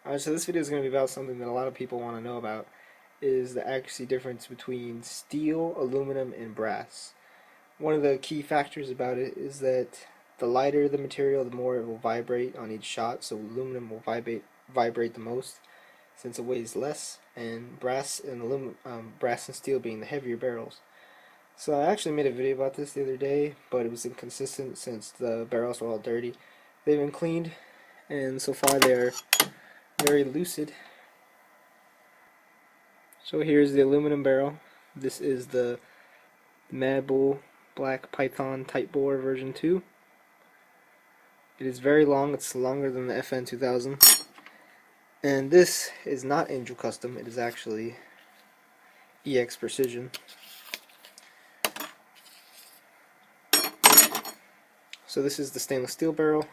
Alright, so this video is going to be about something that a lot of people want to know about, is the accuracy difference between steel, aluminum, and brass. One of the key factors about it is that the lighter the material, the more it will vibrate on each shot, so aluminum will vibrate the most since it weighs less, and brass and steel being the heavier barrels. So I actually made a video about this the other day, but it was inconsistent since the barrels were all dirty. They've been cleaned, and so far they're very lucid. So here's the aluminum barrel. This is the Mad Bull Black Python Type Bore version 2. It is very long. It's longer than the FN 2000. And this is not Angel Custom. It is actually EX Precision. So this is the stainless steel barrel.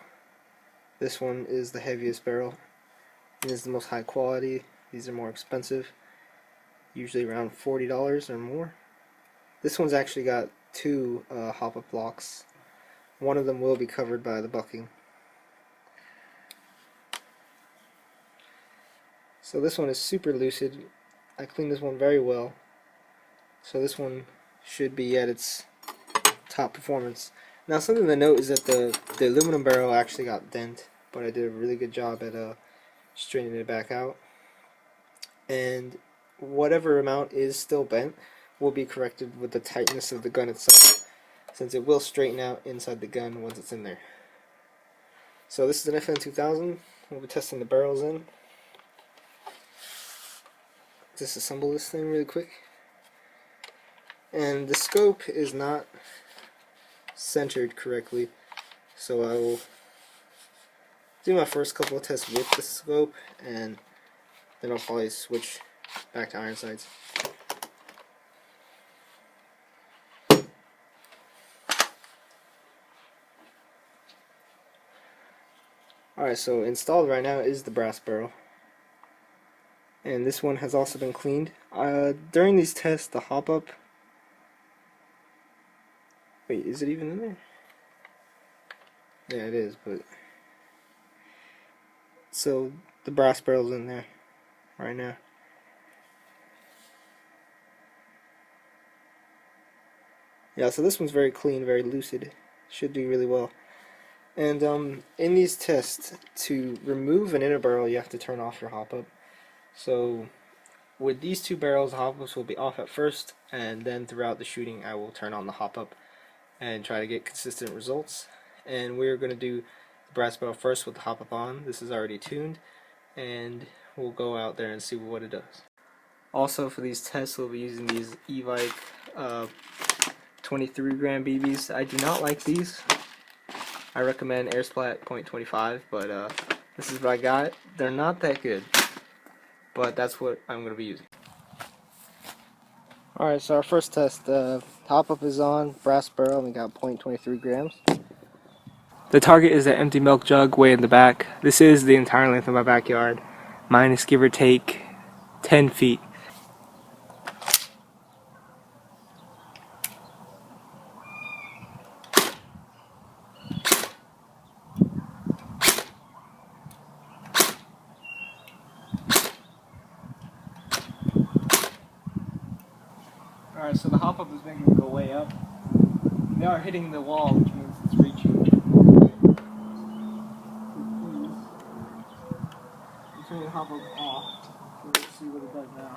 This one is the heaviest barrel. It is the most high quality. These are more expensive, usually around $40 or more. This one's actually got two hop-up blocks. One of them will be covered by the bucking. So this one is super lucid. I cleaned this one very well. So this one should be at its top performance. Now something to note is that the aluminum barrel actually got dent, but I did a really good job at straightening it back out. And whatever amount is still bent will be corrected with the tightness of the gun itself, since it will straighten out inside the gun once it's in there. So this is an FN 2000. We'll be testing the barrels in. Disassemble this thing really quick. And the scope is not centered correctly, so I will do my first couple of tests with the scope, and then I'll probably switch back to iron sights. Alright, so installed right now is the brass barrel. And this one has also been cleaned. During these tests, the hop-up... Wait, is it even in there? Yeah, it is, but... So, the brass barrel's in there right now. Yeah, so this one's very clean, very lucid. Should do really well. And in these tests, to remove an inner barrel, you have to turn off your hop-up. So with these two barrels, the hop-ups will be off at first, and then throughout the shooting I will turn on the hop-up and try to get consistent results. And we're going to do the brass barrel first with the hop-up on. This is already tuned, and we'll go out there and see what it does. Also for these tests we'll be using these Evike 23 gram BBs. I do not like these. I recommend Airsplat .25, but this is what I got. They're not that good, but that's what I'm going to be using. Alright, so our first test, the hop-up is on, brass barrel, and we got 0.23 grams. The target is an empty milk jug way in the back. This is the entire length of my backyard, minus give or take 10 feet. Alright, so the hop-up is making it go way up. They are hitting the wall, which means it's reaching. I'm turning the hop-up off, so let's see what it does now.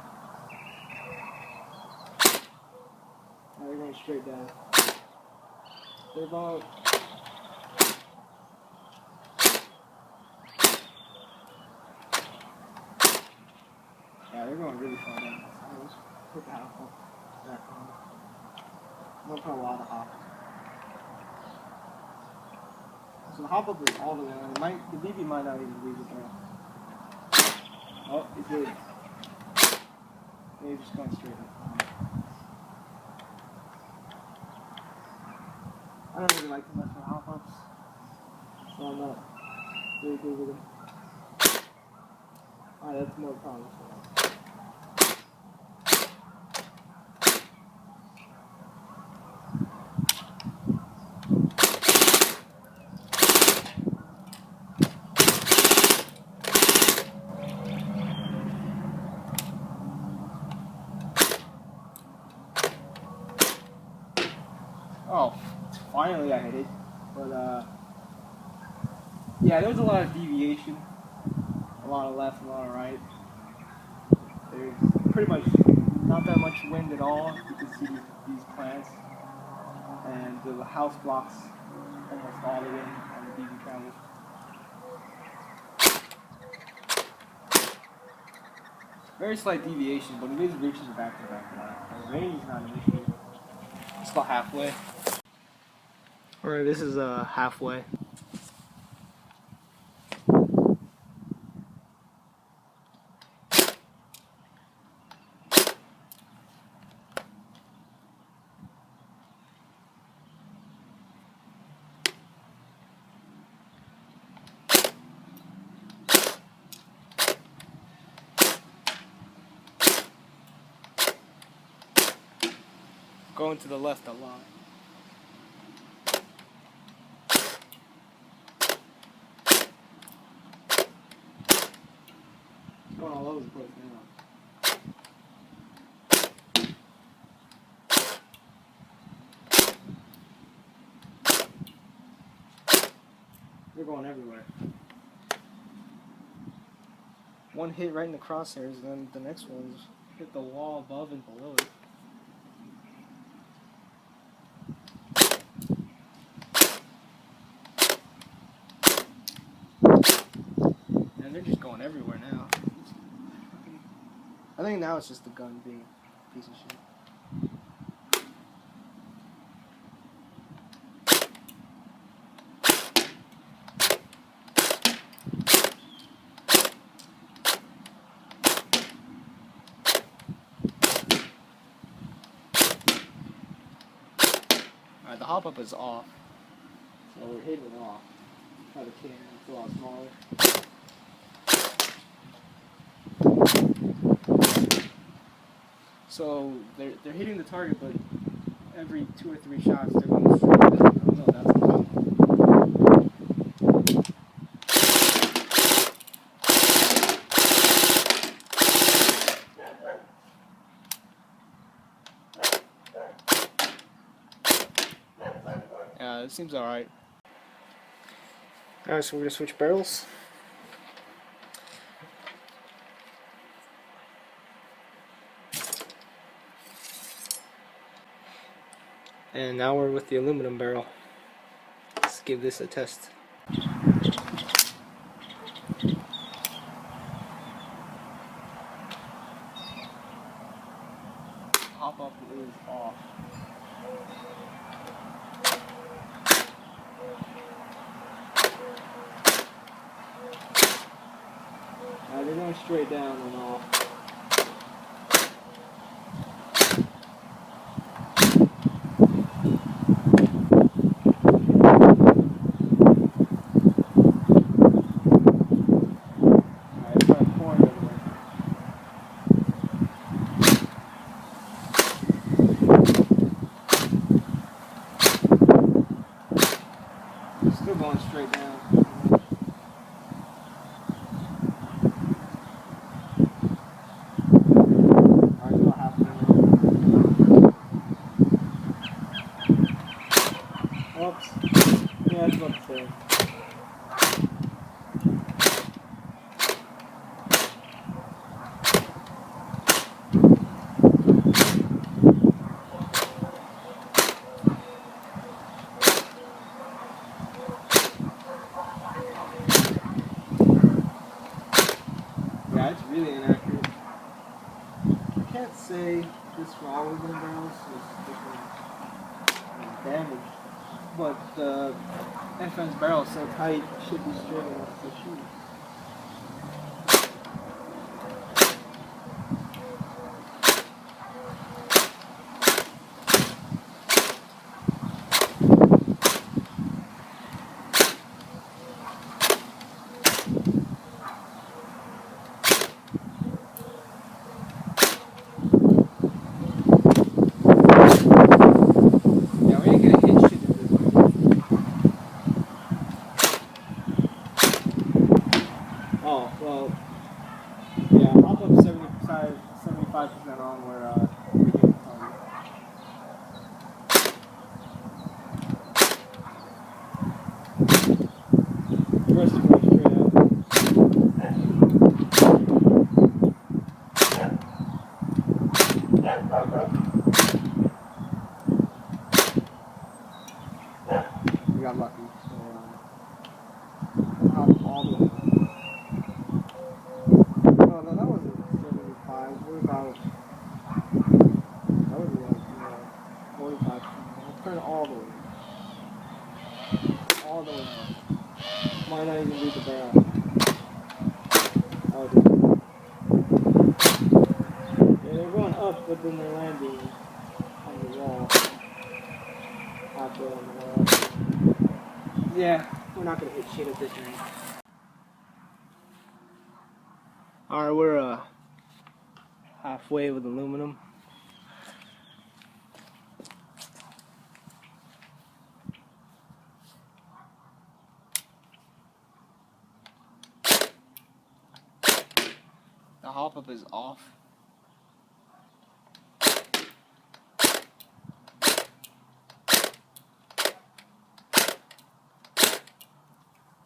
Now they're going straight down. They're about... Yeah, they're going really far down. So let's put the hop-up back on. I'm going to put a lot of hop. So the hop-up is all the way on. The BB might not even leave it there. Oh, it did. Maybe just going straight up. I don't really like to mess with hop-ups, so I'm not really good with them. Alright, that's more problems for us. finally I hit it. But yeah, there was a lot of deviation, a lot of left, a lot of right. There's pretty much not that much wind at all. You can see these plants, and the house blocks almost all the wind on the DV travel. Very slight deviation, but it is reaching back to back now. The range is not an issue. It's about halfway. Alright, this is halfway. Going to the left a lot. It's going all over the place now. They're going everywhere. One hit right in the crosshairs, and then the next one's Hit the wall above and below it. and they're just going everywhere now. I think now it's just the gun being a piece of shit. Alright, the hop up is off. So we're hitting it off. Try the can, it's a lot smaller. So they're hitting the target, but every 2 or 3 shots they're going straight. I don't know, that's a problem. Yeah, it seems alright. Alright, so we're going to switch barrels. And now we're with the aluminum barrel. Let's give this a test. Hop up is off. They're going straight down and off. Still going straight down. Alright, about halfway. Oops. Yeah, that's about the same. Yeah, it's really inaccurate. I can't say this for all aluminum barrels is different damage, but the FN's barrel is so tight, it should be straight enough to shoot. Oh, well, yeah, hop up 75% on where we get the target. We're about, that would be like, 45. I'll turn it all the way up. Might not even leave the barrel. Oh, dude. Yeah, they're going up, but then they're landing on the wall. Halfway on the wall. Yeah, we're not gonna hit shit at this range. Alright, we're halfway with aluminum. The hop up is off.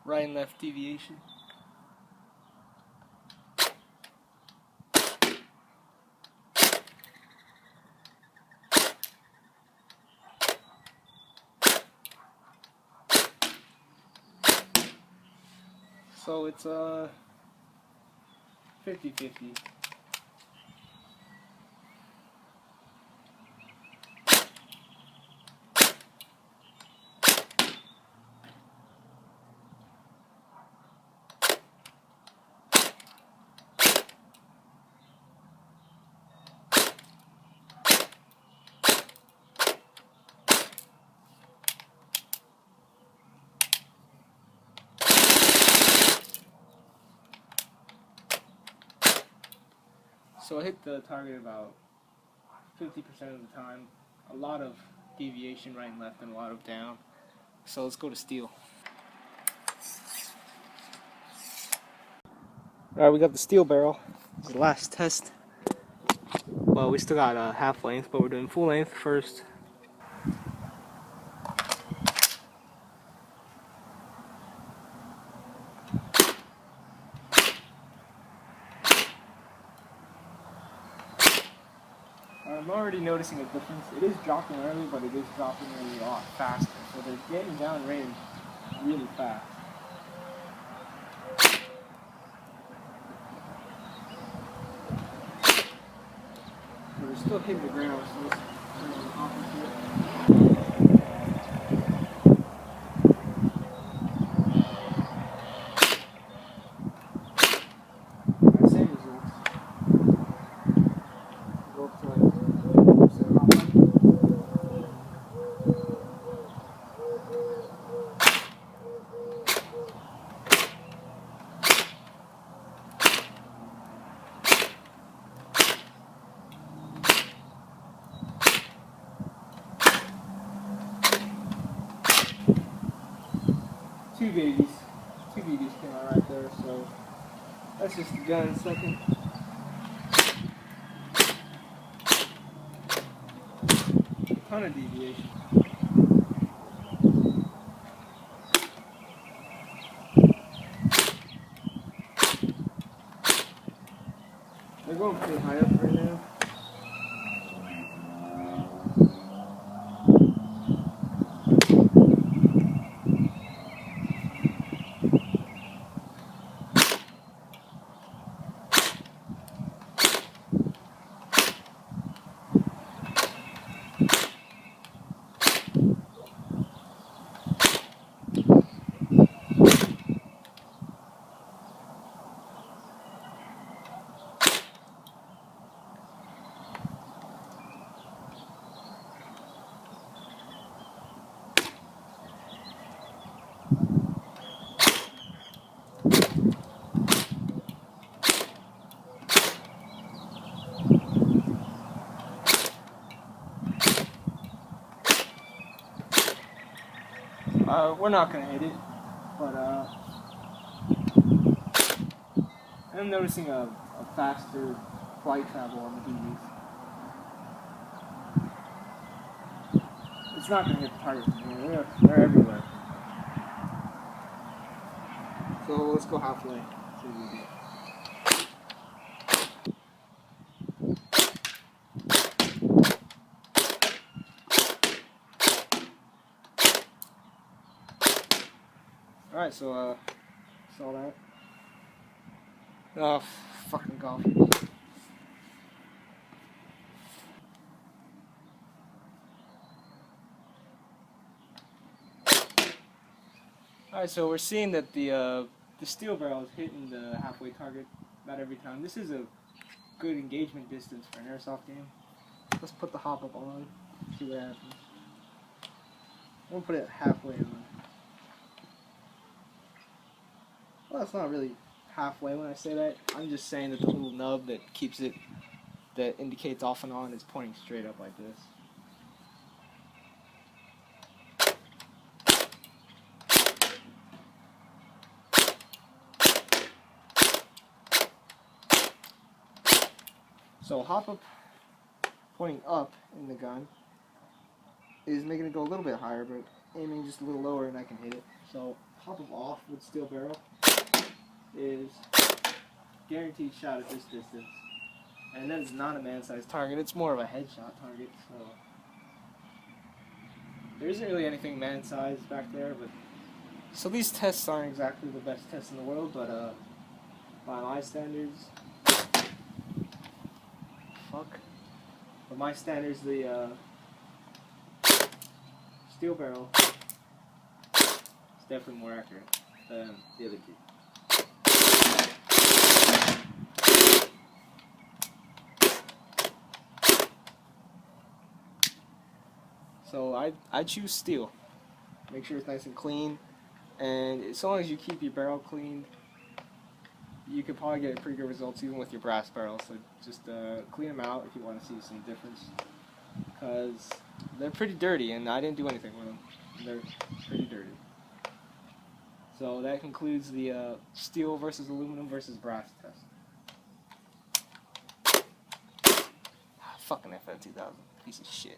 Right and left deviation. So it's 50-50. So I hit the target about 50% of the time. A lot of deviation right and left and a lot of down. So let's go to steel. Alright, we got the steel barrel. This is the last test. Well, we still got half length, but we're doing full length first. I'm already noticing a difference. It is dropping early, but it is dropping early a lot faster. So they're getting down range really fast. But they're still hitting the ground, so let's turn on the opposite. Alright, same results. Go up to like 40% hop rate. Two babies. Two babies came out right there, so that's just the gun in a second. A ton of deviation. They're going pretty high up right now. We're not gonna hit it, but I'm noticing a faster flight travel on the BBs. It's not gonna hit the target from here. They're everywhere. So let's go halfway. See what we get. Alright, so saw that. Oh, fucking golf. Alright, so we're seeing that the steel barrel is hitting the halfway target about every time. This is a good engagement distance for an airsoft game. Let's put the hop up on, see what happens. I'm gonna put it halfway on. Well, it's not really halfway when I say that. I'm just saying that the little nub that keeps it, that indicates off and on, is pointing straight up like this. So hop up pointing up in the gun is making it go a little bit higher, but aiming just a little lower and I can hit it. So hop up off with steel barrel is guaranteed shot at this distance. And that is not a man-sized target, it's more of a headshot target, so there isn't really anything man-sized back there, but so these tests aren't exactly the best tests in the world, but by my standards, by my standards, the steel barrel is definitely more accurate than the other two. So I choose steel. Make sure it's nice and clean, and as long as you keep your barrel clean, you could probably get pretty good results even with your brass barrels. So just clean them out if you want to see some difference, because they're pretty dirty, and I didn't do anything with them. They're pretty dirty. So that concludes the steel versus aluminum versus brass test. Fucking FN 2000, piece of shit.